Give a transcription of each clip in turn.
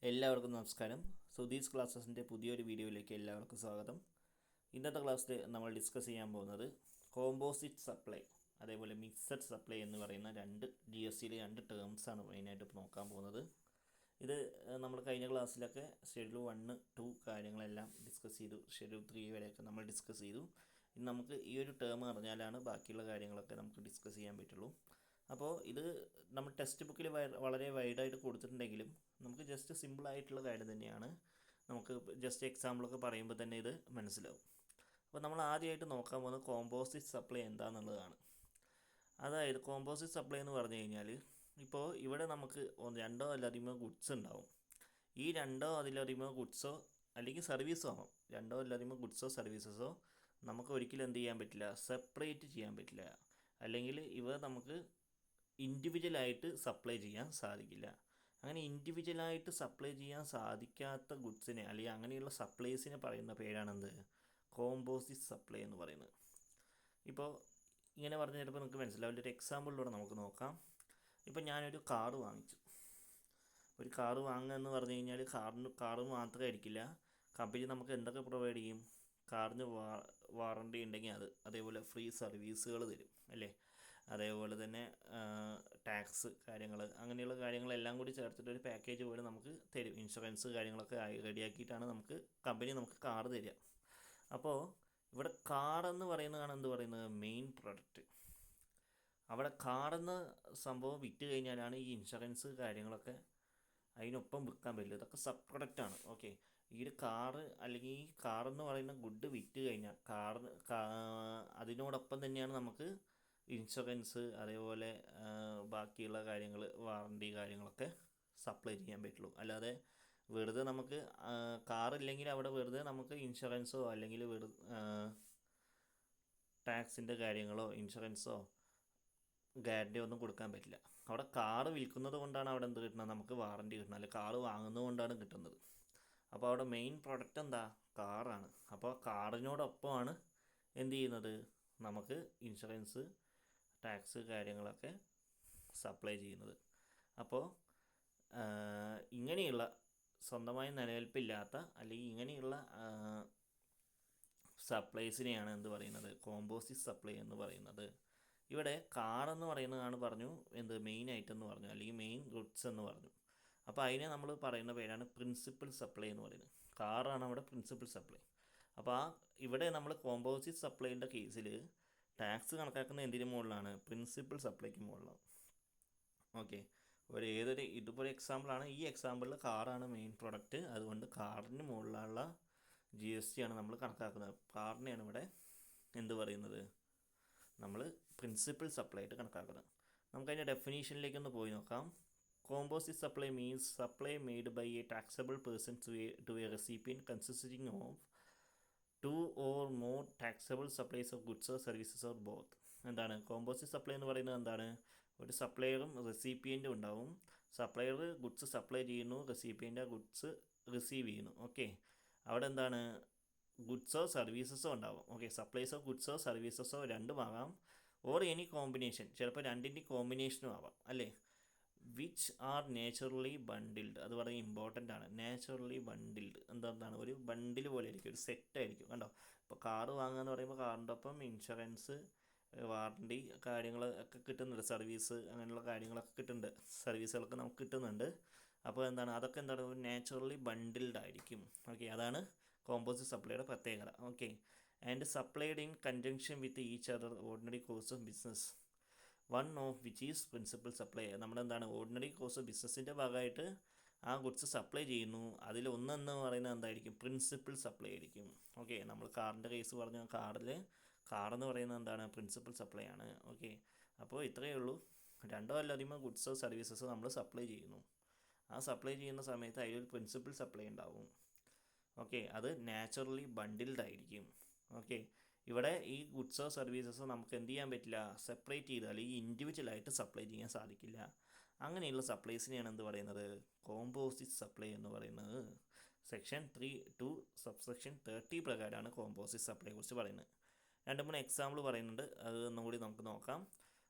എല്ലാവർക്കും നമസ്കാരം. സുധീസ് ക്ലാസ്സസിൻ്റെ പുതിയൊരു വീഡിയോയിലേക്ക് എല്ലാവർക്കും സ്വാഗതം. ഇന്നത്തെ ക്ലാസ്സിൽ നമ്മൾ ഡിസ്കസ് ചെയ്യാൻ പോകുന്നത് കോമ്പോസിറ്റ് സപ്ലൈ അതേപോലെ മിക്സഡ് സപ്ലൈ എന്ന് പറയുന്ന രണ്ട് ടേംസാണ് മെയിനായിട്ട് നോക്കാൻ പോകുന്നത്. ഇത് നമ്മൾ കഴിഞ്ഞ ക്ലാസ്സിലൊക്കെ ഷെഡ്യൂൾ 1, 2 കാര്യങ്ങളെല്ലാം ഡിസ്കസ് ചെയ്തു. ഷെഡ്യൂൾ 3 വരെയൊക്കെ നമ്മൾ ഡിസ്കസ് ചെയ്തു. ഇനി നമുക്ക് ഈ ഒരു ടേം അറിഞ്ഞാലാണ് ബാക്കിയുള്ള കാര്യങ്ങളൊക്കെ നമുക്ക് ഡിസ്കസ് ചെയ്യാൻ പറ്റുള്ളൂ. അപ്പോൾ ഇത് നമ്മൾ ടെക്സ്റ്റ് ബുക്കിൽ വളരെ വൈഡായിട്ട് കൊടുത്തിട്ടുണ്ടെങ്കിലും നമുക്ക് ജസ്റ്റ് സിമ്പിളായിട്ടുള്ള കാര്യം തന്നെയാണ്. നമുക്ക് ജസ്റ്റ് എക്സാമ്പിളൊക്കെ പറയുമ്പോൾ തന്നെ ഇത് മനസ്സിലാവും. അപ്പോൾ നമ്മൾ ആദ്യമായിട്ട് നോക്കാൻ പോകുന്നത് കോമ്പോസിറ്റ് സപ്ലൈ എന്താണെന്നുള്ളതാണ്. അതായത് കോമ്പോസിറ്റ് സപ്ലൈ എന്ന് പറഞ്ഞു കഴിഞ്ഞാൽ ഇപ്പോൾ ഇവിടെ നമുക്ക് രണ്ടോ അതിലധികമോ ഗുഡ്സ് ഉണ്ടാവും. ഈ രണ്ടോ അതിലധികമോ ഗുഡ്സോ അല്ലെങ്കിൽ സർവീസോ ആവാം. രണ്ടോ അതിലധികമോ ഗുഡ്സോ സർവീസസോ നമുക്ക് ഒരിക്കലും എന്ത് ചെയ്യാൻ പറ്റില്ല, സെപ്പറേറ്റ് ചെയ്യാൻ പറ്റില്ല. അല്ലെങ്കിൽ ഇവ നമുക്ക് ഇൻഡിവിജ്വലായിട്ട് സപ്ലൈ ചെയ്യാൻ സാധിക്കില്ല. അങ്ങനെ ഇൻഡിവിജ്വലായിട്ട് സപ്ലൈ ചെയ്യാൻ സാധിക്കാത്ത ഗുഡ്സിനെ അല്ലെങ്കിൽ അങ്ങനെയുള്ള സപ്ലൈസിനെ പറയുന്ന പേരാണെന്ത്, കോമ്പോസിറ്റ് സപ്ലൈ എന്ന് പറയുന്നത്. ഇപ്പോൾ ഇങ്ങനെ പറഞ്ഞു തരുമ്പോൾ നമുക്ക് മനസ്സിലാവില്ല. ഒരു എക്സാമ്പിളിലൂടെ നമുക്ക് നോക്കാം. ഇപ്പോൾ ഞാനൊരു കാറ് വാങ്ങിച്ചു. ഒരു കാറ് വാങ്ങുക എന്ന് പറഞ്ഞു കഴിഞ്ഞാൽ കാറ് മാത്രമായിരിക്കില്ല, കമ്പനി നമുക്ക് എന്തൊക്കെ പ്രൊവൈഡ് ചെയ്യും. കാറിന് വാറണ്ടി ഉണ്ടെങ്കിൽ അതേപോലെ ഫ്രീ സർവീസുകൾ തരും അല്ലേ. അതേപോലെ തന്നെ ടാക്സ് കാര്യങ്ങൾ, അങ്ങനെയുള്ള കാര്യങ്ങളെല്ലാം കൂടി ചേർത്തിട്ട് ഒരു പാക്കേജ് പോലെ നമുക്ക് തരും. ഇൻഷുറൻസ് കാര്യങ്ങളൊക്കെ റെഡിയാക്കിയിട്ടാണ് നമുക്ക് കാർ തരിക. അപ്പോൾ ഇവിടെ കാറെന്ന് പറയുന്നതാണ് എന്ത് പറയുന്നത്, മെയിൻ പ്രൊഡക്റ്റ്. അവിടെ കാറെന്ന സംഭവം വിറ്റ് കഴിഞ്ഞാലാണ് ഈ ഇൻഷുറൻസ് കാര്യങ്ങളൊക്കെ അതിനൊപ്പം വിൽക്കാൻ പറ്റില്ല. ഇതൊക്കെ സബ് പ്രൊഡക്റ്റാണ്. ഓക്കെ, ഈ ഒരു കാറ് അല്ലെങ്കിൽ ഈ കാറെന്ന് പറയുന്ന ഗുഡ് വിറ്റ് കഴിഞ്ഞാൽ അതിനോടൊപ്പം തന്നെയാണ് നമുക്ക് ഇൻഷുറൻസ് അതേപോലെ ബാക്കിയുള്ള കാര്യങ്ങൾ, വാറണ്ടി കാര്യങ്ങളൊക്കെ സപ്ലൈ ചെയ്യാൻ പറ്റുള്ളൂ. അല്ലാതെ വെറുതെ നമുക്ക് കാറില്ലെങ്കിൽ അവിടെ വെറുതെ നമുക്ക് ഇൻഷുറൻസോ അല്ലെങ്കിൽ ടാക്സിൻ്റെ കാര്യങ്ങളോ ഇൻഷുറൻസോ ഗ്യാരണ്ടി ഒന്നും കൊടുക്കാൻ പറ്റില്ല. അവിടെ കാറ് വിൽക്കുന്നത് കൊണ്ടാണ് അവിടെ എന്ത് കിട്ടുന്നത്, നമുക്ക് വാറണ്ടി കിട്ടുന്നത്. അല്ലെങ്കിൽ കാറ് വാങ്ങുന്നത് കൊണ്ടാണ് കിട്ടുന്നത്. അപ്പോൾ അവിടെ മെയിൻ പ്രൊഡക്റ്റ് എന്താ, കാറാണ്. അപ്പോൾ കാറിനോടൊപ്പമാണ് എന്ത് ചെയ്യുന്നത്, നമുക്ക് ഇൻഷുറൻസ് ടാക്സ് കാര്യങ്ങളൊക്കെ സപ്ലൈ ചെയ്യുന്നത്. അപ്പോൾ ഇങ്ങനെയുള്ള സ്വന്തമായി നിലനിൽപ്പില്ലാത്ത അല്ലെങ്കിൽ ഇങ്ങനെയുള്ള സപ്ലൈസിനെയാണ് എന്ത് പറയുന്നത്, കോമ്പോസിറ്റ് സപ്ലൈ എന്ന് പറയുന്നത്. ഇവിടെ കാറെന്ന് പറയുന്നതാണ് പറഞ്ഞു മെയിൻ ഐറ്റം എന്ന് പറഞ്ഞു, അല്ലെങ്കിൽ മെയിൻ ഗുഡ്സ് എന്ന് പറഞ്ഞു. അപ്പോൾ അതിനെ നമ്മൾ പറയുന്ന പേരാണ് പ്രിൻസിപ്പൽ സപ്ലൈ എന്ന് പറയുന്നത്. കാറാണ് അവിടെ പ്രിൻസിപ്പൽ സപ്ലൈ. അപ്പോൾ ഇവിടെ നമ്മൾ കോമ്പോസിറ്റ് സപ്ലൈൻ്റെ കേസിൽ ടാക്സ് കണക്കാക്കുന്ന എന്തിനു മുകളിലാണ്, പ്രിൻസിപ്പൽ സപ്ലൈക്ക് മുകളിലാണ്. ഓക്കെ, ഇതിപ്പോൾ എക്സാമ്പിളാണ്. ഈ എക്സാമ്പിളിൽ കാറാണ് മെയിൻ പ്രൊഡക്റ്റ്. അതുകൊണ്ട് കാറിന് മുകളിലുള്ള GST ആണ് നമ്മൾ കണക്കാക്കുന്നത്. കാറിനെയാണ് ഇവിടെ എന്ത് പറയുന്നത്, നമ്മൾ പ്രിൻസിപ്പൽ സപ്ലൈ ആയിട്ട് കണക്കാക്കുന്നത്. നമുക്കതിൻ്റെ ഡെഫിനീഷനിലേക്കൊന്ന് പോയി നോക്കാം. Composite supply means supply made by a taxable person to a recipient consisting of 2 or more taxable supplies of goods or services or both. എന്താണ് കോമ്പോസിറ്റ് സപ്ലൈ എന്ന് പറയുന്നത്? എന്താണ്, ഒരു സപ്ലയറും റെസിപ്പിയൻറ്റും ഉണ്ടാവും. സപ്ലയർ ഗുഡ്സ് സപ്ലൈ ചെയ്യുന്നു, റെസിപ്പിയൻ്റ് ആ ഗുഡ്സ് റിസീവ് ചെയ്യുന്നു. Okay, അവിടെ എന്താണ്, ഗുഡ്സോ സർവീസസോ ഉണ്ടാവും. ഓക്കെ, സപ്ലൈസോ ഗുഡ്സോ സർവീസസോ രണ്ടുമാകാം. ഓർ എനി കോമ്പിനേഷൻ, ചിലപ്പോൾ രണ്ടിൻ്റെ കോമ്പിനേഷനും ആവാം അല്ലേ. വിച്ച് ആർ നേച്ചുറലി ബണ്ടിൽഡ്, അത് വളരെ ഇമ്പോർട്ടൻ്റ് ആണ്. നാച്ചുറലി ബണ്ടിൽഡ് എന്താണ്, ഒരു ബണ്ടിൽ പോലെ ആയിരിക്കും, ഒരു സെറ്റായിരിക്കും. കണ്ടോ, ഇപ്പോൾ കാറ് വാങ്ങുക എന്ന് പറയുമ്പോൾ കാറിൻ്റെ ഒപ്പം ഇൻഷുറൻസ്, വാറണ്ടി കാര്യങ്ങൾ ഒക്കെ കിട്ടുന്നുണ്ട്, സർവീസ് അങ്ങനെയുള്ള കാര്യങ്ങളൊക്കെ കിട്ടുന്നുണ്ട്, സർവീസുകളൊക്കെ നമുക്ക് കിട്ടുന്നുണ്ട്. അപ്പോൾ അതൊക്കെ എന്താണ്, ഒരു നാച്ചുറലി ബണ്ടിൽഡ് ആയിരിക്കും. ഓക്കെ, അതാണ് കോമ്പോസിറ്റ് സപ്ലൈയുടെ പ്രത്യേകത. Okay, and supplied in conjunction with each other ordinary course of business, one of which is principal supply. നമ്മളെന്താണ്, ഓർഡിനറി കോഴ്സ് ഓഫ് ബിസിനസ്സിൻ്റെ ഭാഗമായിട്ട് ആ ഗുഡ്സ് സപ്ലൈ ചെയ്യുന്നു. അതിലൊന്നെന്ന് പറയുന്നത് എന്തായിരിക്കും, പ്രിൻസിപ്പൽ സപ്ലൈ ആയിരിക്കും. ഓക്കെ, നമ്മൾ കാറിൻ്റെ കേസ് പറഞ്ഞു, കാറെന്ന് പറയുന്നത് എന്താണ്, പ്രിൻസിപ്പൽ സപ്ലൈ ആണ്. ഓക്കെ, അപ്പോൾ ഇത്രയേ ഉള്ളൂ. രണ്ടോ അല്ലധികമോ ഗുഡ്സോ സർവീസസോ നമ്മൾ സപ്ലൈ ചെയ്യുന്നു. ആ സപ്ലൈ ചെയ്യുന്ന സമയത്ത് അതിലൊരു പ്രിൻസിപ്പൽ സപ്ലൈ ഉണ്ടാവും. ഓക്കെ, അത് നാച്ചുറലി ബണ്ടിൽഡ് ആയിരിക്കും. ഓക്കെ, ഇവിടെ ഈ ഗുഡ്സോ സർവീസസോ നമുക്ക് എന്ത് ചെയ്യാൻ പറ്റില്ല, സെപ്പറേറ്റ് ചെയ്ത് അല്ലെങ്കിൽ ഇൻഡിവിജ്വലായിട്ട് സപ്ലൈ ചെയ്യാൻ സാധിക്കില്ല. അങ്ങനെയുള്ള സപ്ലൈസിനെയാണ് എന്ത് പറയുന്നത്, കോമ്പോസിറ്റ് സപ്ലൈ എന്ന് പറയുന്നത്. സെക്ഷൻ 3(2) സബ്സെക്ഷൻ 30 പ്രകാരമാണ് കോമ്പോസിറ്റ് സപ്ലൈയെ കുറിച്ച് പറയുന്നത്. 2-3 എക്സാമ്പിൾ പറയുന്നുണ്ട്, അത് ഒന്നും കൂടി നമുക്ക് നോക്കാം.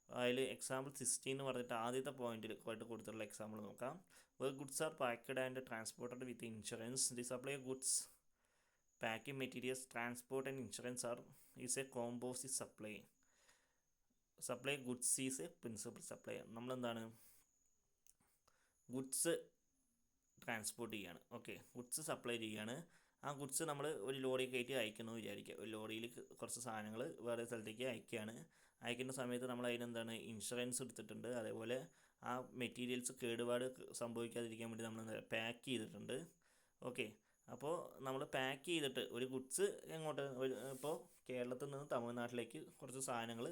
അതിൽ എക്സാമ്പിൾ 16 എന്ന് പറഞ്ഞിട്ട് ആദ്യത്തെ പോയിന്റിൽ കൊടുത്തിട്ടുള്ള എക്സാമ്പിൾ നോക്കാം. where goods are packed and transported with insurance. The supply of goods, packing materials, transport and insurance is a composite supply. Supply goods is a principal supply. നമ്മളെന്താണ് ഗുഡ്സ് ട്രാൻസ്പോർട്ട് ചെയ്യാണ്. Okay, goods supply ചെയ്യാണ്. ആ goods നമ്മൾ ഒരു ലോറിയിൽ കയറ്റി അയക്കുന്നു വിചാരിക്കുക. ഒരു ലോറിയിൽ കുറച്ച് സാധനങ്ങൾ വേറെ സ്ഥലത്തേക്ക് അയക്കുകയാണ്. അയക്കുന്ന സമയത്ത് നമ്മൾ അതിനെന്താണ് ഇൻഷുറൻസ് എടുത്തിട്ടുണ്ട്. അതേപോലെ ആ മെറ്റീരിയൽസ് കേടുപാട് സംഭവിക്കാതിരിക്കാൻ വേണ്ടി നമ്മൾ പാക്ക് ചെയ്തിട്ടുണ്ട്. ഓക്കെ, അപ്പോൾ നമ്മൾ പാക്ക് ചെയ്തിട്ട് ഒരു ഗുഡ്സ് എങ്ങോട്ട് ഇപ്പോൾ കേരളത്തിൽ നിന്ന് തമിഴ്നാട്ടിലേക്ക് കുറച്ച് സാധനങ്ങൾ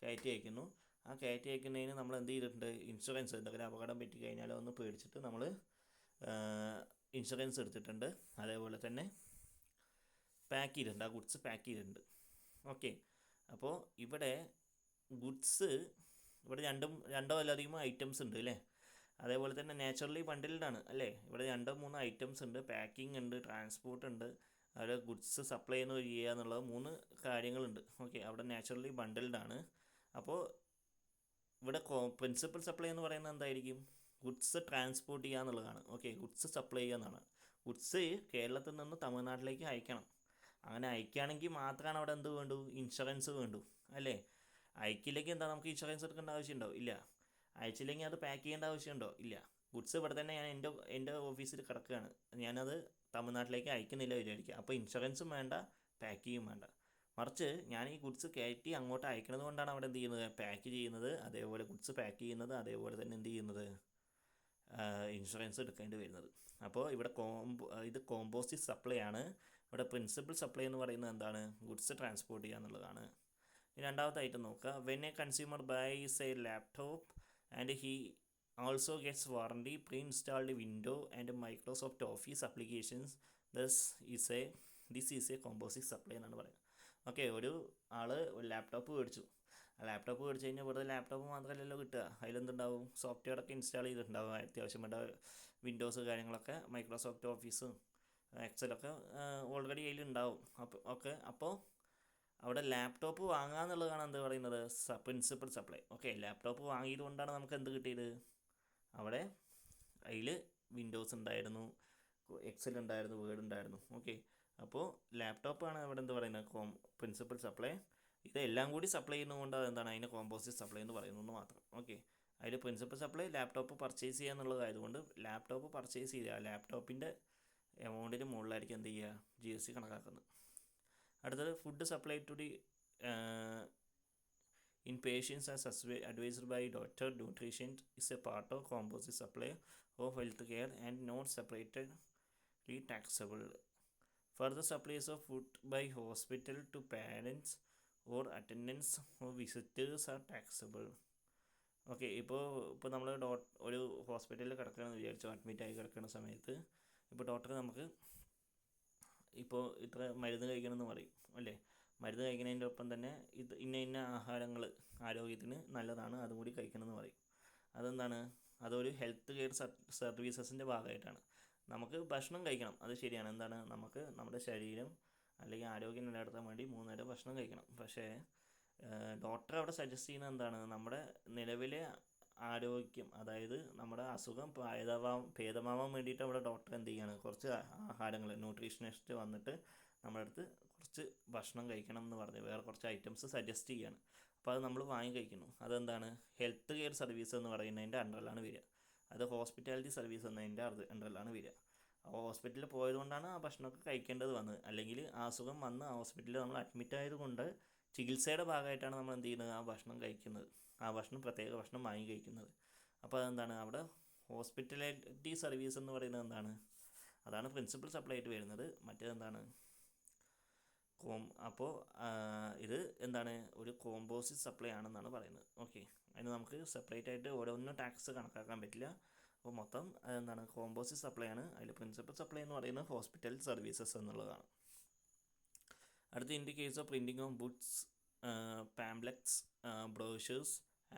കയറ്റി അയക്കുന്നു. ആ കയറ്റി അയക്കുന്നതിന് നമ്മൾ എന്ത് ചെയ്തിട്ടുണ്ട്, ഇൻഷുറൻസ്, എന്തെങ്കിലും അപകടം പറ്റി കഴിഞ്ഞാലോ ഒന്ന് പേടിച്ചിട്ട് നമ്മൾ ഇൻഷുറൻസ് എടുത്തിട്ടുണ്ട്. അതേപോലെ തന്നെ പാക്ക് ചെയ്തിട്ടുണ്ട്, ആ ഗുഡ്സ് പാക്ക് ചെയ്തിട്ടുണ്ട്. ഓക്കെ, അപ്പോൾ ഇവിടെ ഗുഡ്സ് ഇവിടെ രണ്ടോ അതിലധികമോ ഐറ്റംസ് ഉണ്ട് അല്ലേ. അതേപോലെ തന്നെ നാച്ചുറലി ബണ്ടിൽഡ് ആണ് അല്ലേ. ഇവിടെ 2-3 ഐറ്റംസ് ഉണ്ട്. പാക്കിംഗ് ഉണ്ട്, ട്രാൻസ്പോർട്ട് ഉണ്ട്, അതുപോലെ ഗുഡ്സ് സപ്ലൈ ചെയ്യുക എന്നുള്ളത് 3 കാര്യങ്ങളുണ്ട്. ഓക്കെ, അവിടെ നാച്ചുറലി ബണ്ടിൽഡ് ആണ്. അപ്പോൾ ഇവിടെ പ്രിൻസിപ്പൽ സപ്ലൈ എന്ന് പറയുന്നത് എന്തായിരിക്കും, ഗുഡ്സ് ട്രാൻസ്പോർട്ട് ചെയ്യുക എന്നുള്ളതാണ്. ഓക്കെ, ഗുഡ്സ് സപ്ലൈ ചെയ്യുക എന്നാണ്. ഗുഡ്സ് കേരളത്തിൽ നിന്ന് തമിഴ്നാട്ടിലേക്ക് അയക്കണം. അങ്ങനെ അയക്കുകയാണെങ്കിൽ മാത്രമാണ് അവിടെ എന്ത് വേണ്ടു, ഇൻഷുറൻസ് വേണ്ടു അല്ലേ. അയക്കില്ലെങ്കിൽ എന്താ നമുക്ക് ഇൻഷുറൻസ് എടുക്കേണ്ട ആവശ്യമുണ്ടോ, ഇല്ല. അയച്ചില്ലെങ്കിൽ അത് പാക്ക് ചെയ്യേണ്ട ആവശ്യമുണ്ടോ, ഇല്ല. ഗുഡ്സ് ഇവിടെ തന്നെ ഞാൻ എൻ്റെ ഓഫീസിൽ കിടക്കുകയാണ്, ഞാനത് തമിഴ്നാട്ടിലേക്ക് അയക്കുന്നില്ല വിചാരിക്കുക. അപ്പോൾ ഇൻഷുറൻസും വേണ്ട, പാക്ക് ചെയ്യും വേണ്ട. മറിച്ച് ഞാൻ ഈ ഗുഡ്സ് കയറ്റി അങ്ങോട്ട് അയക്കുന്നത് കൊണ്ടാണ് അവിടെ എന്ത് ചെയ്യുന്നത്, പാക്ക് ചെയ്യുന്നത്, അതേപോലെ ഗുഡ്സ് പാക്ക് ചെയ്യുന്നത്, അതേപോലെ തന്നെ എന്ത് ചെയ്യുന്നത്, ഇൻഷുറൻസ് എടുക്കേണ്ടി വരുന്നത്. അപ്പോൾ ഇവിടെ ഇത് കോമ്പോസിറ്റ് സപ്ലൈ ആണ്. ഇവിടെ പ്രിൻസിപ്പൽ സപ്ലൈ എന്ന് പറയുന്നത് എന്താണ്, ഗുഡ്സ് ട്രാൻസ്പോർട്ട് ചെയ്യുക എന്നുള്ളതാണ്. രണ്ടാമത്തെ ഐറ്റം നോക്കുക. When A consumer bias A laptop and he also gets warranty, pre installed window and Microsoft office applications, this is A composite supply എന്നാണ് പറയുന്നത്. ഓക്കെ, ഒരു ഒരു ലാപ്ടോപ്പ് മേടിച്ചു. ആ ലാപ്ടോപ്പ് മേടിച്ച് കഴിഞ്ഞാൽ വെറുതെ ലാപ്ടോപ്പ് മാത്രമല്ലല്ലോ കിട്ടുക, അതിലെന്തുണ്ടാവും, സോഫ്റ്റ്വെയറൊക്കെ ഇൻസ്റ്റാൾ ചെയ്തിട്ടുണ്ടാവും. അത്യാവശ്യം വേണ്ട വിൻഡോസ് കാര്യങ്ങളൊക്കെ, മൈക്രോസോഫ്റ്റ് ഓഫീസും എക്സലൊക്കെ ഓൾറെഡി അതിലുണ്ടാവും. അപ്പോൾ അവിടെ ലാപ്ടോപ്പ് വാങ്ങുക എന്നുള്ളതാണ് എന്ത് പറയുന്നത്, പ്രിൻസിപ്പൽ സപ്ലൈ. ഓക്കെ, ലാപ്ടോപ്പ് വാങ്ങിയത് കൊണ്ടാണ് നമുക്ക് എന്ത് കിട്ടിയത്, അവിടെ അതിൽ വിൻഡോസ് ഉണ്ടായിരുന്നു, എക്സൽ ഉണ്ടായിരുന്നു, വേർഡ് ഉണ്ടായിരുന്നു. ഓക്കെ, അപ്പോൾ ലാപ്ടോപ്പാണ് അവിടെ എന്ത് പറയുന്നത്, പ്രിൻസിപ്പൽ സപ്ലൈ. ഇതെല്ലാം കൂടി സപ്ലൈ ചെയ്യുന്നതുകൊണ്ട് അതെന്താണ്, അതിനെ കോമ്പോസിറ്റ് സപ്ലൈ എന്ന് പറയുന്നത് മാത്രം. ഓക്കെ, അതിൽ പ്രിൻസിപ്പൽ സപ്ലൈ ലാപ്ടോപ്പ് പർച്ചേസ് ചെയ്യുക എന്നുള്ളതായതുകൊണ്ട് ലാപ്ടോപ്പ് പർച്ചേസ് ചെയ്യുക, ലാപ്ടോപ്പിൻ്റെ എമൗണ്ടിന് മുകളിലായിരിക്കും എന്ത് ചെയ്യുക, GST കണക്കാക്കുന്നത്. അടുത്തത് food supply to the inpatients as advised by doctor nutrition is a part of composite supply of health care and not separately taxable. Further supplies of food by hospital to parents or attendants or visitors are taxable. Okay, ഇപ്പോൾ നമ്മൾ ഒരു ഹോസ്പിറ്റലിൽ കിടക്കുകയാണെന്ന് വിചാരിച്ചു, അഡ്മിറ്റായി കിടക്കുന്ന സമയത്ത് ഇപ്പോൾ doctor നമുക്ക് ഇപ്പോൾ ഇത്ര മരുന്ന് കഴിക്കണമെന്ന് പറയും അല്ലേ. മരുന്ന് കഴിക്കുന്നതിൻ്റെ ഒപ്പം തന്നെ ഇന്ന ആഹാരങ്ങൾ ആരോഗ്യത്തിന് നല്ലതാണ്, അതും കൂടി കഴിക്കണമെന്ന് പറയും. അതെന്താണ്, അതൊരു ഹെൽത്ത് കെയർ സർവീസസിൻ്റെ ഭാഗമായിട്ടാണ്. നമുക്ക് ഭക്ഷണം കഴിക്കണം, അത് ശരിയാണ്. എന്താണ്, നമുക്ക് നമ്മുടെ ശരീരം അല്ലെങ്കിൽ ആരോഗ്യം നിലനിർത്താൻ വേണ്ടി 3 നേരം ഭക്ഷണം കഴിക്കണം. പക്ഷേ ഡോക്ടർ അവിടെ സജസ്റ്റ് ചെയ്യുന്നത് എന്താണ്, നമ്മുടെ നിലവിലെ ആരോഗ്യം, അതായത് നമ്മുടെ അസുഖം ഭേദമാവാൻ വേണ്ടിയിട്ട് അവിടെ ഡോക്ടർ എന്ത് ചെയ്യാണ്, കുറച്ച് ആഹാരങ്ങൾ, ന്യൂട്രീഷനിസ്റ്റ് വന്നിട്ട് നമ്മുടെ അടുത്ത് കുറച്ച് ഭക്ഷണം കഴിക്കണം എന്ന് പറഞ്ഞ് വേറെ കുറച്ച് ഐറ്റംസ് സജസ്റ്റ് ചെയ്യാണ്. അപ്പോൾ അത് നമ്മൾ വാങ്ങി കഴിക്കുന്നു. അതെന്താണ്, ഹെൽത്ത് കെയർ സർവീസ് എന്ന് പറയുന്നതിൻ്റെ അണ്ടറിലാണ് വരിക. അത് ഹോസ്പിറ്റാലിറ്റി സർവീസ് എന്നതിൻ്റെ അണ്ടറിലാണ് വരിക. അപ്പോൾ ഹോസ്പിറ്റലിൽ പോയതുകൊണ്ടാണ് ആ ഭക്ഷണമൊക്കെ കഴിക്കേണ്ടത് വന്നത്. അല്ലെങ്കിൽ ആ അസുഖം വന്ന് ആ ഹോസ്പിറ്റലിൽ നമ്മൾ അഡ്മിറ്റ് ആയതുകൊണ്ട് ചികിത്സയുടെ ഭാഗമായിട്ടാണ് നമ്മൾ എന്ത് ചെയ്യുന്നത്, ആ ഭക്ഷണം കഴിക്കുന്നത്, ആ പ്രത്യേക ഭക്ഷണം വാങ്ങി കഴിക്കുന്നത്. അപ്പോൾ അതെന്താണ്, അവിടെ ഹോസ്പിറ്റാലിറ്റി സർവീസ് എന്ന് പറയുന്നത് എന്താണ്, അതാണ് പ്രിൻസിപ്പൽ സപ്ലൈ ആയിട്ട് വരുന്നത്. മറ്റേതെന്താണ്, അപ്പോൾ ഇത് എന്താണ്, ഒരു കോമ്പോസിറ്റ് സപ്ലൈ ആണെന്നാണ് പറയുന്നത്. ഓക്കെ, അതിന് നമുക്ക് സെപ്പറേറ്റ് ആയിട്ട് ഓരോന്നും ടാക്സ് കണക്കാക്കാൻ പറ്റില്ല. അപ്പോൾ മൊത്തം അതെന്താണ്, കോമ്പോസിറ്റ് സപ്ലൈ ആണ്. അതിൽ പ്രിൻസിപ്പൽ സപ്ലൈ എന്ന് പറയുന്നത് ഹോസ്പിറ്റൽ സർവീസസ് എന്നുള്ളതാണ്. അടുത്ത, in the case of printing of books, pamphlets, brochures,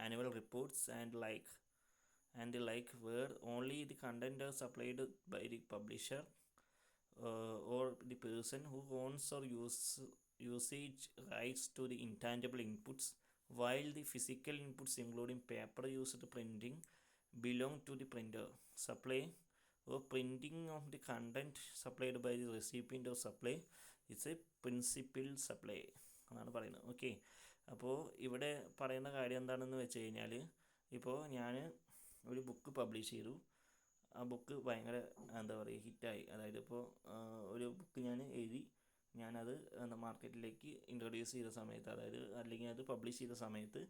annual reports and the like where only the content is supplied by the publisher or the person who owns or usage rights to the intangible inputs while the physical inputs including paper used to printing belong to the printer supply or printing of the content supplied by the recipient of supply is a principal supply എന്നാണ് പറയുന്നത്. Okay, അപ്പോൾ ഇവിടെ പറയുന്ന കാര്യം എന്താണെന്ന് വെച്ച് കഴിഞ്ഞാൽ, ഇപ്പോൾ ഞാൻ ഒരു ബുക്ക് പബ്ലിഷ് ചെയ്തു, ആ ബുക്ക് ഭയങ്കര എന്താ പറയുക ഹിറ്റായി. അതായത് ഇപ്പോൾ ഒരു ബുക്ക് ഞാൻ എഴുതി, ഞാനത് മാർക്കറ്റിലേക്ക് ഇൻട്രൊഡ്യൂസ് ചെയ്ത സമയത്ത്, അതായത് അല്ലെങ്കിൽ അത് പബ്ലിഷ് ചെയ്ത സമയത്ത്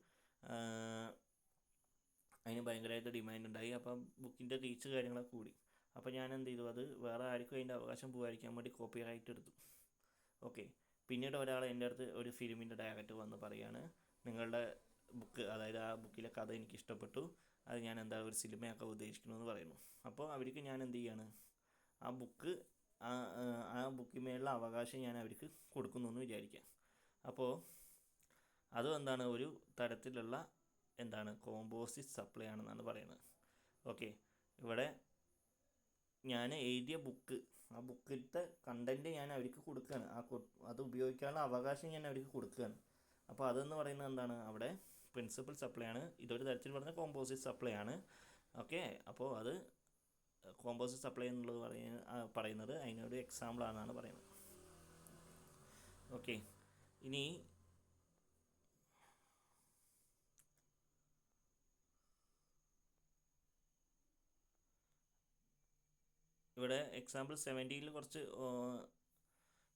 അതിന് ഭയങ്കരമായിട്ട് ഡിമാൻഡ് ഉണ്ടായി. അപ്പം ബുക്കിൻ്റെ റീച്ച് കാര്യങ്ങളൊക്കെ കൂടി. അപ്പോൾ ഞാൻ എന്ത് ചെയ്തു, അത് വേറെ ആർക്കും അതിൻ്റെ അവകാശം പോകാതിരിക്കാൻ വേണ്ടി കോപ്പി റൈറ്റ് എടുത്തു. ഓക്കെ, പിന്നീട് ഒരാൾ എൻ്റെ അടുത്ത് ഒരു ഫിലിമിൻ്റെ ഡയറക്ടർ വന്ന് പറയാണ്, നിങ്ങളുടെ ബുക്ക്, അതായത് ആ ബുക്കിലെ കഥ എനിക്ക് ഇഷ്ടപ്പെട്ടു, അത് ഞാൻ എന്താ ഒരു സിനിമയൊക്കെ ഉദ്ദേശിക്കണമെന്ന് പറയുന്നു. അപ്പോൾ അവർക്ക് ഞാൻ എന്ത് ചെയ്യാണ്, ആ ബുക്കിന്മേലുള്ള അവകാശം ഞാൻ അവർക്ക് കൊടുക്കുന്നു എന്ന് വിചാരിക്കാം. അപ്പോൾ അതും എന്താണ്, ഒരു തരത്തിലുള്ള എന്താണ് കോമ്പോസിറ്റ് സപ്ലൈ ആണെന്നാണ് പറയുന്നത്. ഓക്കെ, ഇവിടെ ഞാൻ എഴുതിയ ബുക്ക്, ആ ബുക്കിലത്തെ കണ്ടൻറ്റ് ഞാൻ അവർക്ക് കൊടുക്കുകയാണ്, അത് ഉപയോഗിക്കാനുള്ള അവകാശം ഞാൻ അവർക്ക് കൊടുക്കുകയാണ്. അപ്പോൾ അതെന്ന് പറയുന്നത് എന്താണ്, അവിടെ പ്രിൻസിപ്പൽ സപ്ലൈ ആണ്. ഇതൊരു തരത്തിൽ പറഞ്ഞ കോമ്പോസിറ്റ് സപ്ലൈ ആണ്. ഓക്കെ, അപ്പോൾ അത് കോമ്പോസിറ്റ് സപ്ലൈ എന്നുള്ളത് പറയുന്നത് അതിനൊരു എക്സാമ്പിൾ ആണെന്നാണ് പറയുന്നത്. ഓക്കെ, ഇനി ഇവിടെ എക്സാമ്പിൾ 17 കുറച്ച്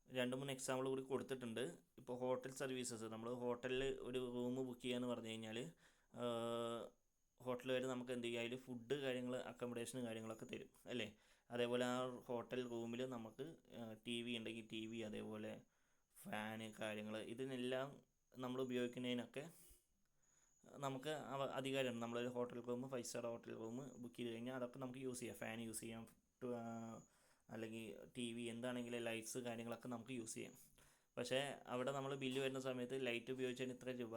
2-3 എക്സാമ്പിൾ കൂടി കൊടുത്തിട്ടുണ്ട്. ഇപ്പോൾ ഹോട്ടൽ സർവീസസ്, നമ്മൾ ഹോട്ടലിൽ ഒരു റൂം ബുക്ക് ചെയ്യാന്ന് പറഞ്ഞു കഴിഞ്ഞാൽ ഹോട്ടലുകാർ നമുക്ക് എന്ത് ചെയ്യുക, അതിൽ ഫുഡ് കാര്യങ്ങൾ, അക്കോമഡേഷൻ കാര്യങ്ങളൊക്കെ തരും അല്ലേ. അതേപോലെ ആ ഹോട്ടൽ റൂമിൽ നമുക്ക് ടി വി ഉണ്ടെങ്കിൽ ടി വി, അതേപോലെ ഫാന് കാര്യങ്ങൾ, ഇതിനെല്ലാം നമ്മൾ ഉപയോഗിക്കുന്നതിനൊക്കെ നമുക്ക് അധികാരമുണ്ട്. നമ്മളൊരു hotel room, 5 star hotel room book ചെയ്ത് കഴിഞ്ഞാൽ അതൊക്കെ നമുക്ക് യൂസ് ചെയ്യാം. ഫാൻ യൂസ് ചെയ്യാം, അല്ലെങ്കിൽ ടി വി, എന്താണെങ്കിലും ലൈറ്റ്സ് കാര്യങ്ങളൊക്കെ നമുക്ക് യൂസ് ചെയ്യാം. പക്ഷേ അവിടെ നമ്മൾ ബില്ല് വരുന്ന സമയത്ത് ലൈറ്റ് ഉപയോഗിച്ചതിന് ഇത്ര രൂപ,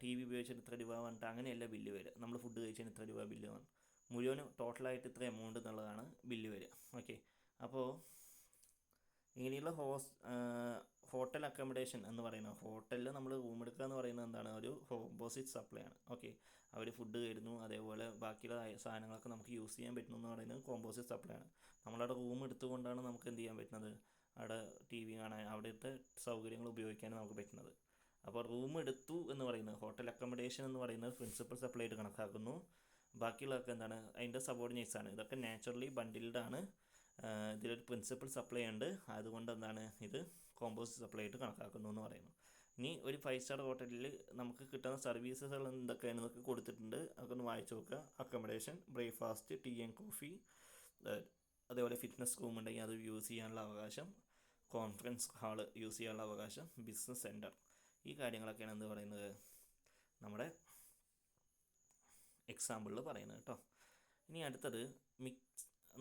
ടി വി ഉപയോഗിച്ചതിന് ഇത്ര രൂപ പറഞ്ഞിട്ട് അങ്ങനെയല്ല ബില്ല് വരിക. നമ്മൾ ഫുഡ് കഴിച്ചതിന് ഇത്ര രൂപ ബില്ല് വേണം, മുഴുവനും ടോട്ടലായിട്ട് ഇത്ര എമൗണ്ട് എന്നുള്ളതാണ് ബില്ല് വരിക. ഓക്കെ, അപ്പോൾ ഇങ്ങനെയുള്ള ഹോട്ടൽ അക്കോമഡേഷൻ എന്ന് പറയുന്നത്, ഹോട്ടലിൽ നമ്മൾ റൂം എടുക്കുക എന്ന് പറയുന്നത് എന്താണ്, ഒരു കോമ്പോസിറ്റ് സപ്ലൈ ആണ്. ഓക്കെ, അവർ ഫുഡ് തരുന്നു, അതേപോലെ ബാക്കിയുള്ള സാധനങ്ങളൊക്കെ നമുക്ക് യൂസ് ചെയ്യാൻ പറ്റുന്നു എന്ന് പറയുന്നത് കോമ്പോസിറ്റ് സപ്ലൈ ആണ്. നമ്മളവിടെ റൂം എടുത്തുകൊണ്ടാണ് നമുക്ക് എന്ത് ചെയ്യാൻ പറ്റുന്നത്, അവിടെ ടി വി കാണാൻ, അവിടുത്തെ സൗകര്യങ്ങൾ ഉപയോഗിക്കാൻ നമുക്ക് പറ്റുന്നത്. അപ്പോൾ റൂം എടുത്തു എന്ന് പറയുന്നത്, ഹോട്ടൽ അക്കോമഡേഷൻ എന്ന് പറയുന്നത് പ്രിൻസിപ്പൽ സപ്ലൈ ആയിട്ട് കണക്കാക്കുന്നു. ബാക്കിയുള്ളതൊക്കെ എന്താണ്, അതിൻ്റെ സബോർഡിനേറ്റ്സ് ആണ്. ഇതൊക്കെ നാച്ചുറലി ബണ്ടിൽഡ് ആണ്. ഇതിലൊരു പ്രിൻസിപ്പൽ സപ്ലൈ ഉണ്ട്, അതുകൊണ്ട് എന്താണ് ഇത് കോമ്പോസിറ്റ് സപ്ലൈ ആയിട്ട് കണക്കാക്കുന്നു എന്ന് പറയുന്നു. ഇനി ഒരു 5 സ്റ്റാർ ഹോട്ടലിൽ നമുക്ക് കിട്ടുന്ന സർവീസസുകൾ എന്തൊക്കെയാണെന്നൊക്കെ കൊടുത്തിട്ടുണ്ട്, അതൊക്കെ ഒന്ന് വായിച്ചു നോക്കുക. Accommodation, breakfast, tea and coffee, അതേപോലെ ഫിറ്റ്നസ് റൂം ഉണ്ടെങ്കിൽ അത് യൂസ് ചെയ്യാനുള്ള അവകാശം, കോൺഫറൻസ് ഹാള് യൂസ് ചെയ്യാനുള്ള അവകാശം, ബിസിനസ് സെൻറ്റർ, ഈ കാര്യങ്ങളൊക്കെയാണ് എന്ത് പറയുന്നത്, നമ്മുടെ എക്സാമ്പിളിൽ പറയുന്നത് കേട്ടോ. ഇനി അടുത്തത്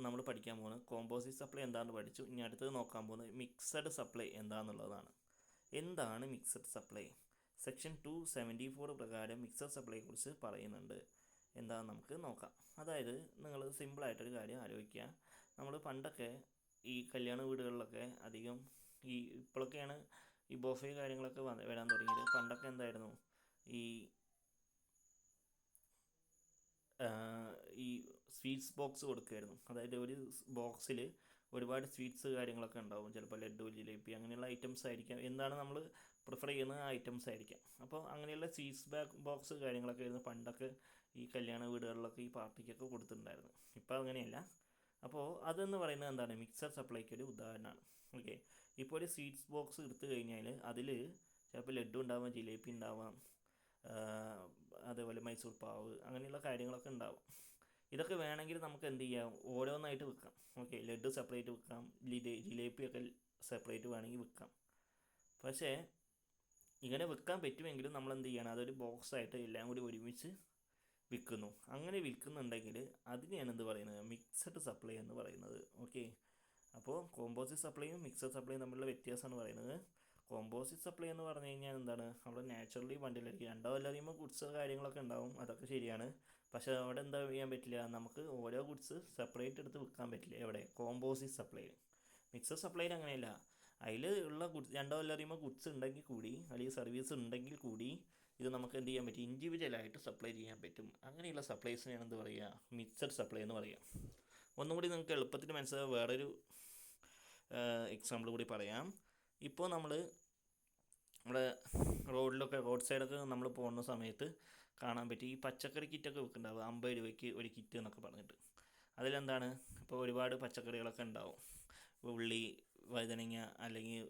നമ്മൾ പഠിക്കാൻ പോകുന്നത് കോമ്പോസിറ്റ് സപ്ലൈ എന്താണെന്ന് പഠിച്ചു. ഇനി അടുത്തത് നോക്കാൻ പോകുന്നത് മിക്സഡ് സപ്ലൈ എന്താണെന്നുള്ളതാണ്. എന്താണ് മിക്സഡ് സപ്ലൈ? സെക്ഷൻ 274 പ്രകാരം മിക്സഡ് സപ്ലൈയെക്കുറിച്ച് പറയുന്നുണ്ട്. എന്താണെന്ന് നമുക്ക് നോക്കാം. അതായത് നിങ്ങൾ സിമ്പിളായിട്ടൊരു കാര്യം ആലോചിക്കുക. നമ്മൾ പണ്ടൊക്കെ ഈ കല്യാണ വീടുകളിലൊക്കെ അധികം ഇപ്പോഴൊക്കെയാണ് ഈ ബൊഫേ കാര്യങ്ങളൊക്കെ വരാൻ തുടങ്ങിയത്. പണ്ടൊക്കെ എന്തായിരുന്നു, ഈ സ്വീറ്റ്സ് ബോക്സ് കൊടുക്കുമായിരുന്നു. അതായത് ഒരു ബോക്സിൽ ഒരുപാട് സ്വീറ്റ്സ് കാര്യങ്ങളൊക്കെ ഉണ്ടാവും. ചിലപ്പോൾ ലഡ്ഡു, ജിലേബി അങ്ങനെയുള്ള ഐറ്റംസ് ആയിരിക്കാം. എന്താണ് നമ്മൾ പ്രിഫർ ചെയ്യുന്ന ഐറ്റംസ് ആയിരിക്കാം. അപ്പോൾ അങ്ങനെയുള്ള സ്വീറ്റ്സ് ബോക്സ് കാര്യങ്ങളൊക്കെ ആയിരുന്നു പണ്ടൊക്കെ ഈ കല്യാണ വീടുകളിലൊക്കെ ഈ പാർട്ടിക്കൊക്കെ കൊടുത്തിട്ടുണ്ടായിരുന്നു. ഇപ്പോൾ അങ്ങനെയല്ല. അപ്പോൾ അതെന്ന് പറയുന്നത് എന്താണ്, മിക്സഡ് സപ്ലൈക്ക് ഒരു ഉദാഹരണമാണ്. ഓക്കെ, ഇപ്പോൾ ഒരു സ്വീറ്റ്സ് ബോക്സ് എടുത്തു കഴിഞ്ഞാൽ അതിൽ ചിലപ്പോൾ ലഡ്ഡു ഉണ്ടാവാം, ജിലേബി ഉണ്ടാവാം, അതേപോലെ മൈസൂർ പാവ്, അങ്ങനെയുള്ള കാര്യങ്ങളൊക്കെ ഉണ്ടാവും. ഇതൊക്കെ വേണമെങ്കിൽ നമുക്ക് എന്ത് ചെയ്യാം, ഓരോന്നായിട്ട് വിൽക്കാം. ഓക്കെ, ലഡ്ഡു സെപ്പറേറ്റ് വിൽക്കാം, ജിലേബിയൊക്കെ സെപ്പറേറ്റ് വേണമെങ്കിൽ വിൽക്കാം. പക്ഷേ ഇങ്ങനെ വിൽക്കാൻ പറ്റുമെങ്കിലും നമ്മൾ എന്ത് ചെയ്യണം, അതൊരു ബോക്സായിട്ട് എല്ലാം കൂടി ഒരുമിച്ച് വിൽക്കുന്നു. അങ്ങനെ വിൽക്കുന്നുണ്ടെങ്കിൽ അതിനെയാണ് എന്ത് പറയുന്നത്, മിക്സഡ് സപ്ലൈ എന്ന് പറയുന്നത്. ഓക്കെ, അപ്പോൾ കോമ്പോസിറ്റ് സപ്ലൈയും മിക്സഡ് സപ്ലൈയും തമ്മിലുള്ള വ്യത്യാസമാണ് പറയുന്നത്. കോമ്പോസിറ്റ് സപ്ലൈ എന്ന് പറഞ്ഞു കഴിഞ്ഞാൽ എന്താണ്, അവിടെ നാച്ചുറലി ബണ്ടിലായിരിക്കും. രണ്ടോ അല്ലാതെയുമ്പോൾ ഗുഡ്സ് കാര്യങ്ങളൊക്കെ ഉണ്ടാവും, അതൊക്കെ ശരിയാണ്. പക്ഷേ അവിടെ എന്താ ചെയ്യാൻ പറ്റില്ല, നമുക്ക് ഓരോ ഗുഡ്സ് സെപ്പറേറ്റ് എടുത്ത് വിൽക്കാൻ പറ്റില്ല. എവിടെ, കോമ്പോസിറ്റ് സപ്ലൈയിൽ. മിക്സഡ് സപ്ലൈയിൽ അങ്ങനെയല്ല, അതിൽ ഉള്ള രണ്ടോ അല്ലറിയുമ്പോൾ ഗുഡ്സ് ഉണ്ടെങ്കിൽ കൂടി അല്ലെങ്കിൽ സർവീസ് ഉണ്ടെങ്കിൽ കൂടി ഇത് നമുക്ക് എന്ത് ചെയ്യാൻ പറ്റും, ഇൻഡിവിജ്വലായിട്ട് സപ്ലൈ ചെയ്യാൻ പറ്റും. അങ്ങനെയുള്ള സപ്ലൈസിനെയാണ് എന്ത് പറയുക, മിക്സഡ് സപ്ലൈ എന്ന് പറയുക. ഒന്നും കൂടി നിങ്ങൾക്ക് എളുപ്പത്തിന് മനസ്സിലാകാൻ വേറൊരു എക്സാമ്പിൾ കൂടി പറയാം. ഇപ്പോൾ നമ്മൾ നമ്മുടെ റോഡ് സൈഡൊക്കെ നമ്മൾ പോകുന്ന സമയത്ത് കാണാൻ പറ്റി ഈ പച്ചക്കറി കിറ്റൊക്കെ വിൽക്കുന്നുണ്ടാവും, 50 രൂപയ്ക്ക് ഒരു കിറ്റ് എന്നൊക്കെ പറഞ്ഞിട്ട്. അതിലെന്താണ്, ഇപ്പോൾ ഒരുപാട് പച്ചക്കറികളൊക്കെ ഉണ്ടാവും, ഉള്ളി, വഴുതനങ്ങ അല്ലെങ്കിൽ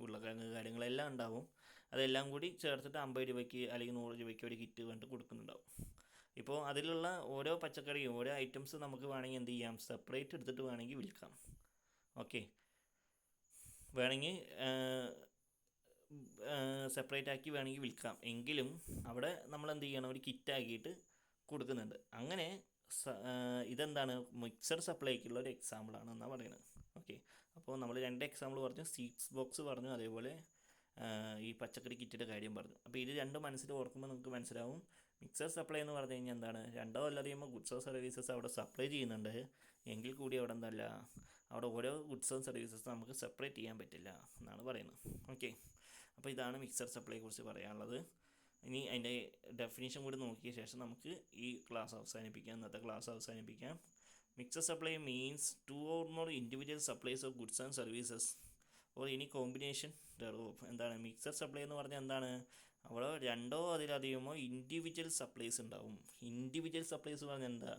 ഉരുളക്കിഴങ്ങ് കാര്യങ്ങളെല്ലാം ഉണ്ടാവും. അതെല്ലാം കൂടി ചേർത്തിട്ട് 50 രൂപയ്ക്ക് അല്ലെങ്കിൽ 100 രൂപയ്ക്ക് ഒരു കിറ്റ് കണ്ട് കൊടുക്കുന്നുണ്ടാവും. ഇപ്പോൾ അതിലുള്ള ഓരോ പച്ചക്കറിയും ഓരോ ഐറ്റംസ് നമുക്ക് വേണമെങ്കിൽ എന്ത് ചെയ്യാം, സെപ്പറേറ്റ് എടുത്തിട്ട് വേണമെങ്കിൽ വിൽക്കാം. ഓക്കെ, വേണമെങ്കിൽ സെപ്പറേറ്റ് ആക്കി വേണമെങ്കിൽ വിൽക്കാം. എങ്കിലും അവിടെ നമ്മൾ എന്ത് ചെയ്യണം, ഒരു കിറ്റാക്കിയിട്ട് കൊടുക്കുന്നുണ്ട്. അങ്ങനെ ഇതെന്താണ്, മിക്സഡ് സപ്ലൈക്കുള്ള ഒരു എക്സാമ്പിളാണ് എന്നാണ് പറയുന്നത്. ഓക്കെ, അപ്പോൾ നമ്മൾ 2 എക്സാമ്പിൾ പറഞ്ഞു, സീഡ്സ് ബോക്സ് പറഞ്ഞു, അതേപോലെ ഈ പച്ചക്കറി കിറ്റിൻ്റെ കാര്യം പറഞ്ഞു. അപ്പോൾ ഇത് രണ്ടും മനസ്സിൽ ഓർക്കുമ്പോൾ നിങ്ങൾക്ക് മനസ്സിലാവും, മിക്സഡ് സപ്ലൈ എന്ന് പറഞ്ഞു കഴിഞ്ഞാൽ എന്താണ്, രണ്ടോ അല്ലറിയുമ്പോൾ ഗുഡ്സോ സർവീസസ് അവിടെ സപ്ലൈ ചെയ്യുന്നുണ്ട്, എങ്കിൽ കൂടി അവിടെ എന്തല്ല, അവിടെ ഓരോ ഗുഡ്സും സർവീസസും നമുക്ക് സെപ്പറേറ്റ് ചെയ്യാൻ പറ്റില്ല എന്നാണ് പറയുന്നത്. ഓക്കെ, അപ്പോൾ ഇതാണ് മിക്സഡ് സപ്ലൈയെ കുറിച്ച് പറയാനുള്ളത്. ഇനി അതിൻ്റെ ഡെഫിനിഷൻ കൂടി നോക്കിയ ശേഷം നമുക്ക് ഈ ക്ലാസ് അവസാനിപ്പിക്കാം, ഇന്നത്തെ ക്ലാസ് അവസാനിപ്പിക്കാം. Mixed supply means 2 or more individual supplies of goods and services or any combination thereof. എന്താണ് മിക്സഡ് സപ്ലൈ എന്ന് പറഞ്ഞാൽ എന്താണ്, അവിടെ 2 അതിലധികമോ ഇൻഡിവിജ്വൽ സപ്ലൈസ് ഉണ്ടാവും. ഇൻഡിവിജ്വൽ സപ്ലൈസ് പറഞ്ഞാൽ എന്താ,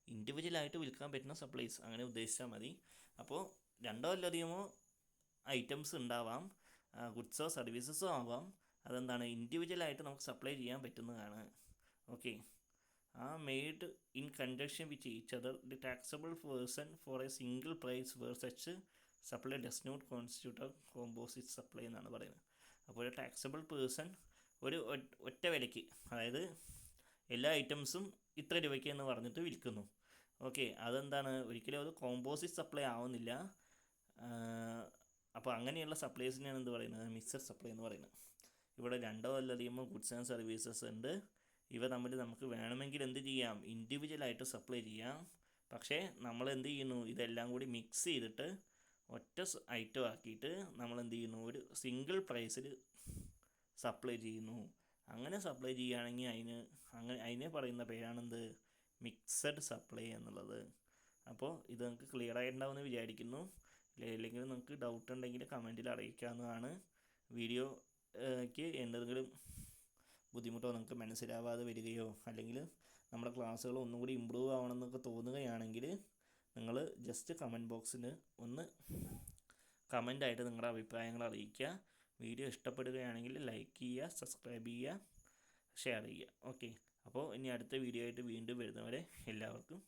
ഇൻഡിവിജ്വലായിട്ട് വിൽക്കാൻ പറ്റുന്ന സപ്ലൈസ്, അങ്ങനെ ഉദ്ദേശിച്ചാൽ മതി. അപ്പോൾ 2 അതിലധികമോ ഐറ്റംസ് ഉണ്ടാവാം, ഗുഡ്സോ സർവീസസോ ആവാം, അതെന്താണ് ഇൻഡിവിജ്വലായിട്ട് നമുക്ക് സപ്ലൈ ചെയ്യാൻ പറ്റുന്നതാണ്. Okay, made in conjunction with each other the taxable person for a single price where such supply does not constitute a composite supply എന്നാണ് പറയുന്നത്. അപ്പോൾ ഒരു ടാക്സബിൾ പേഴ്സൺ ഒരു ഒറ്റ വിലയ്ക്ക്, അതായത് എല്ലാ ഐറ്റംസും ഇത്ര രൂപയ്ക്ക് എന്ന് പറഞ്ഞിട്ട് വിൽക്കുന്നു. ഓക്കെ, അതെന്താണ്, ഒരിക്കലും അത് കോമ്പോസിറ്റ് സപ്ലൈ ആവുന്നില്ല. അപ്പോൾ അങ്ങനെയുള്ള സപ്ലൈസിനെയാണ് എന്ത് പറയുന്നത്, മിക്സഡ് സപ്ലൈ എന്ന് പറയുന്നത്. ഇവിടെ 2 അതിലധികമോ ഗുഡ്സ് ആൻഡ് സർവീസസ് ഉണ്ട്, ഇവ തമ്മിൽ നമുക്ക് വേണമെങ്കിൽ എന്ത് ചെയ്യാം, ഇൻഡിവിജ്വലായിട്ട് സപ്ലൈ ചെയ്യാം. പക്ഷേ നമ്മൾ എന്ത് ചെയ്യുന്നു, ഇതെല്ലാം കൂടി മിക്സ് ചെയ്തിട്ട് ഒറ്റ ഐറ്റം ആക്കിയിട്ട് നമ്മൾ എന്ത് ചെയ്യുന്നു, ഒരു സിംഗിൾ പ്രൈസിൽ സപ്ലൈ ചെയ്യുന്നു. അങ്ങനെ സപ്ലൈ ചെയ്യുകയാണെങ്കിൽ അതിനെ പറയുന്ന പേരാണെന്ത്, മിക്സഡ് സപ്ലൈ എന്നുള്ളത്. അപ്പോൾ ഇത് നിങ്ങൾക്ക് ക്ലിയർ ആയിട്ടുണ്ടാവുമെന്ന് വിചാരിക്കുന്നു. അല്ലെങ്കിൽ നിങ്ങൾക്ക് ഡൗട്ട് ഉണ്ടെങ്കിൽ കമൻറ്റിൽ അറിയിക്കാവുന്നതാണ്. വീഡിയോയ്ക്ക് എന്തെങ്കിലും ബുദ്ധിമുട്ടോ നിങ്ങൾക്ക് മനസ്സിലാവാതെ വരികയോ അല്ലെങ്കിൽ നമ്മുടെ ക്ലാസ്സുകൾ ഒന്നും കൂടി ഇമ്പ്രൂവ് ആവണമെന്നൊക്കെ തോന്നുകയാണെങ്കിൽ നിങ്ങൾ ജസ്റ്റ് കമൻറ്റ് ബോക്സിൽ ഒന്ന് കമൻ്റായിട്ട് നിങ്ങളുടെ അഭിപ്രായങ്ങൾ അറിയിക്കുക. വീഡിയോ ഇഷ്ടപ്പെടുകയാണെങ്കിൽ ലൈക്ക് ചെയ്യുക, സബ്സ്ക്രൈബ് ചെയ്യുക, ഷെയർ ചെയ്യുക. ഓക്കെ, അപ്പോൾ ഇനി അടുത്ത വീഡിയോ ആയിട്ട് വീണ്ടും വരുന്നവരെ എല്ലാവർക്കും